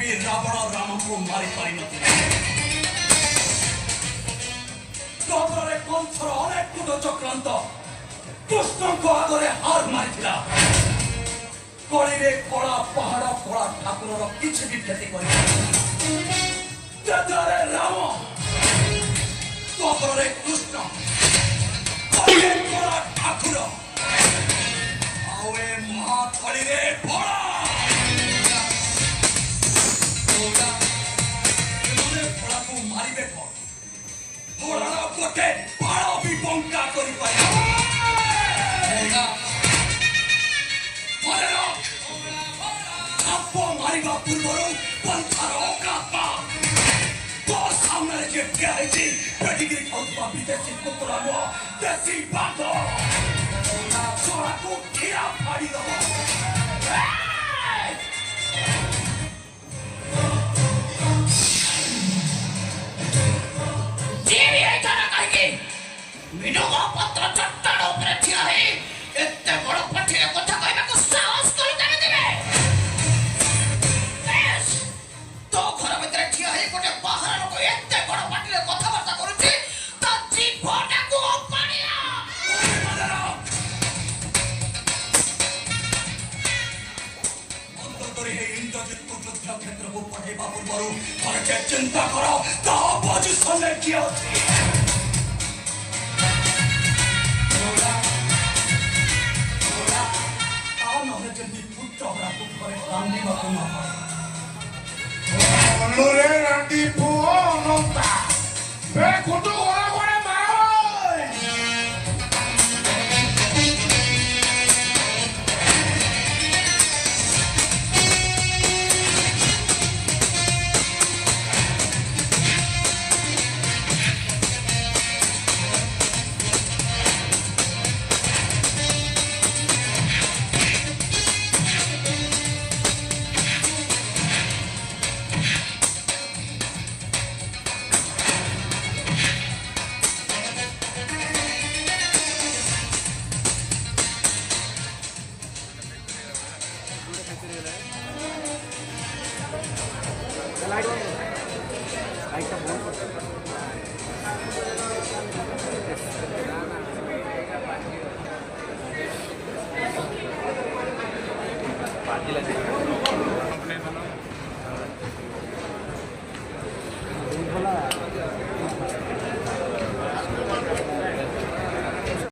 भी रावण राम को मारी पारि नथिले तोरे कंथर अनेक कूट चक्रांत कृष्ण को आगरे हार मारिथिला कली रे कला पहाड़ कला ठाकुर किछि भी क्षति करि तेरे राम तोरे कृष्ण कली रे कला ठाकुर आवे महाथली रे भोला भोला एमने भोला को मारिबे को भोला गोटे बाण भी बंका करि पाए भोला भोला आपो मारिबा पूर्वरु पंथर ओकाता तो सामने जे कहैछि पेडिग्री खाउबा विदेशी कुकुरा नो देसी बातो छोरा को खिया फाड़ी दो जेबी है तारा कहिके मिनोगा पत्र चट्टान ऊपर ठिया है एते बड़ पठिले कथा कहबा को साहस कर देबे देबे बेस तो घर भीतर ठिया है गोटे बाहर लोक एते बड़ पठिले कथा वार्ता करूची त जीवटा को पानिया अंतरे हे इंद्रजित को युद्ध क्षेत्र को पठेबा पूर्वरु पर जे चिंता करो ता पोजीशन ले किया अछि Lore nanti puo nonta. Kudu ora mau. Party lagi.